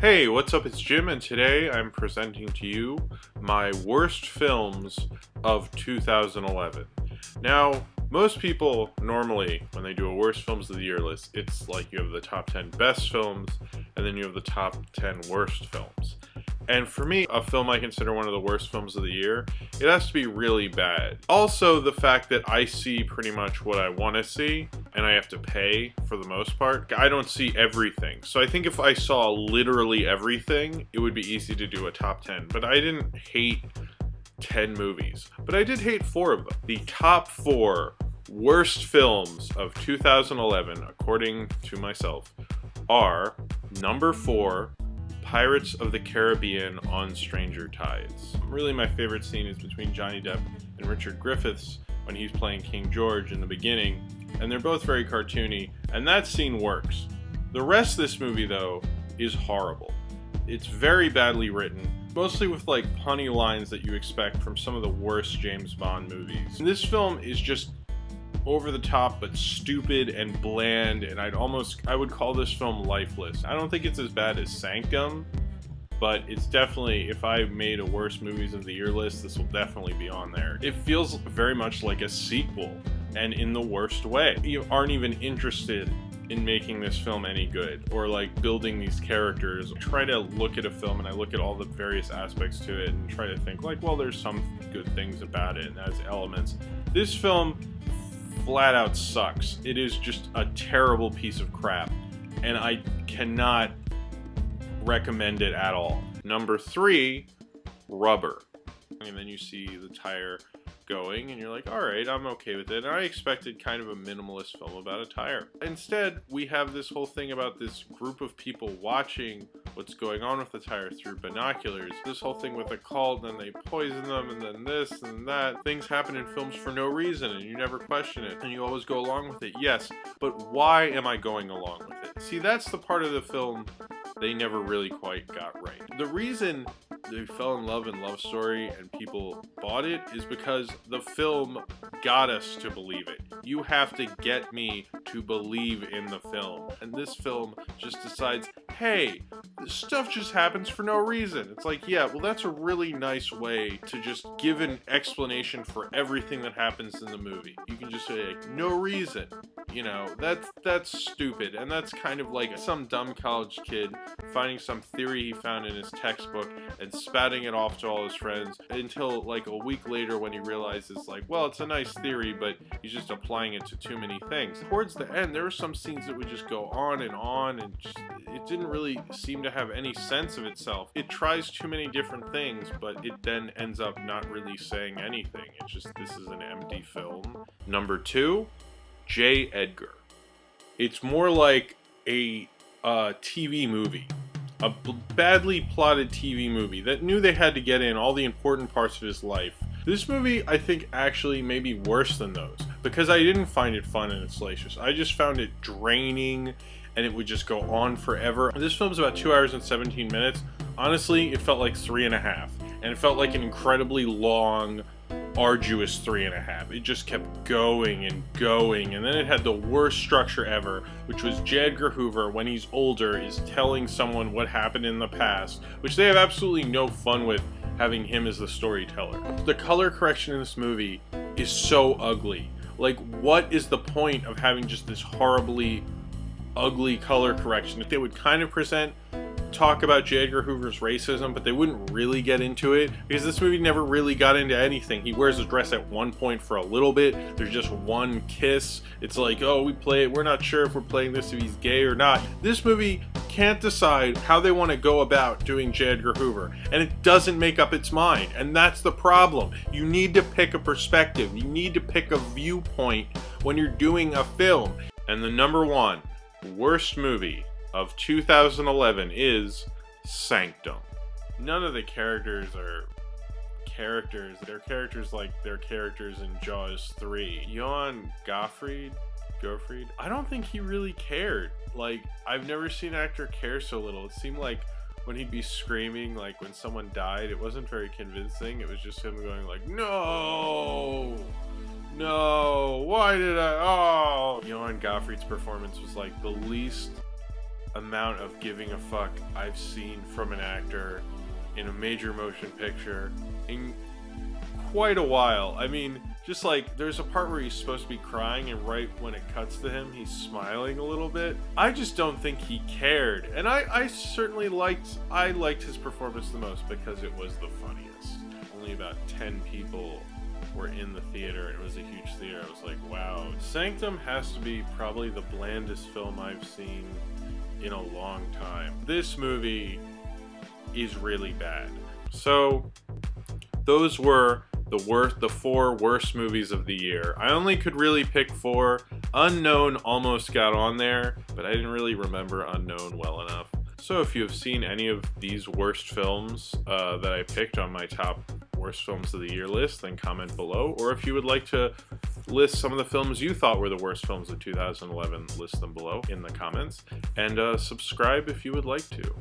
Hey, what's up? It's Jim, and today I'm presenting to you my worst films of 2011. Now, most people normally, when they do a worst films of the year list, it's like you have the top 10 best films, and then you have the top 10 worst films. And for me, a film I consider one of the worst films of the year, it has to be really bad. Also, the fact that I see pretty much what I want to see, and I have to pay for the most part. I don't see everything. So I think if I saw literally everything, it would be easy to do a top 10. But I didn't hate 10 movies. But I did hate 4 of them. The top 4 worst films of 2011, according to myself, are number 4, Pirates of the Caribbean on Stranger Tides. Really, my favorite scene is between Johnny Depp and Richard Griffiths when he's playing King George in the beginning, and they're both very cartoony, and that scene works. The rest of this movie, though, is horrible. It's very badly written, mostly with like punny lines that you expect from some of the worst James Bond movies. And this film is just over the top but stupid and bland, and I would call this film lifeless. I don't think it's as bad as Sanctum, but it's definitely, if I made a worst movies of the year list, this will definitely be on there. It feels very much like a sequel, and in the worst way. You aren't even interested in making this film any good, or like building these characters. I try to look at a film and I look at all the various aspects to it and try to think like, well, there's some good things about it and has elements. This film flat out sucks. It is just a terrible piece of crap, and I cannot recommend it at all. Number 3, Rubber. And then you see the tire going and you're like, alright, I'm okay with it. And I expected kind of a minimalist film about a tire. Instead, we have this whole thing about this group of people watching what's going on with the tire through binoculars. This whole thing with a cult, and they poison them, and then this and that. Things happen in films for no reason, and you never question it, and you always go along with it. Yes, but why am I going along with it? See, that's the part of the film they never really quite got right. The reason they fell in love in Love Story and people bought it is because the film got us to believe it. You have to get me to believe in the film. And this film just decides, hey, this stuff just happens for no reason. It's like, yeah, well, that's a really nice way to just give an explanation for everything that happens in the movie. You can just say, like, no reason. You know, that's stupid. And that's kind of like some dumb college kid finding some theory he found in his textbook and spouting it off to all his friends until like a week later when he realizes like, well, it's a nice theory, but he's just applying it to too many things. Towards the end, there were some scenes that would just go on, and just, it didn't really seem to have any sense of itself. It tries too many different things, but it then ends up not really saying anything. It's just, this is an empty film. Number 2, J. Edgar. It's more like a TV movie. A badly plotted TV movie that knew they had to get in all the important parts of his life. This movie, I think, actually may be worse than those, because I didn't find it fun and salacious. I just found it draining, and it would just go on forever. This film's about 2 hours and 17 minutes. Honestly, it felt like 3.5, and it felt like an incredibly long, arduous 3.5. It just kept going and going, and then it had the worst structure ever, which was J. Edgar Hoover, when he's older, is telling someone what happened in the past, which they have absolutely no fun with having him as the storyteller. The color correction in this movie is so ugly. Like, what is the point of having just this horribly ugly color correction? If they would kind of talk about J. Edgar Hoover's racism, but they wouldn't really get into it, because this movie never really got into anything. He wears a dress at one point for a little bit. There's just one kiss. It's like, oh, we're not sure if we're playing this if he's gay or not. This movie can't decide how they want to go about doing J. Edgar Hoover, and it doesn't make up its mind, and that's the problem. You need to pick a perspective. You need to pick a viewpoint when you're doing a film. And the number 1 worst movie of 2011 is Sanctum. None of the characters are characters. They're characters like they're characters in Jaws 3. Johann Gottfried, I don't think he really cared. Like, I've never seen an actor care so little. It seemed like when he'd be screaming, like when someone died, it wasn't very convincing. It was just him going like, no, why did I, oh. Johann Gottfried's performance was like the least amount of giving a fuck I've seen from an actor in a major motion picture in quite a while. I mean, just like, there's a part where he's supposed to be crying, and right when it cuts to him, he's smiling a little bit. I just don't think he cared. And I certainly liked his performance the most because it was the funniest. Only about 10 people were in the theater, and it was a huge theater. I was like, wow. Sanctum has to be probably the blandest film I've seen in a long time. This movie is really bad. So those were the 4 worst movies of the year. I only could really pick 4. Unknown almost got on there, but I didn't really remember Unknown well enough. So if you have seen any of these worst films that I picked on my top worst films of the year list, then comment below. Or if you would like to list some of the films you thought were the worst films of 2011, list them below in the comments. And subscribe if you would like to.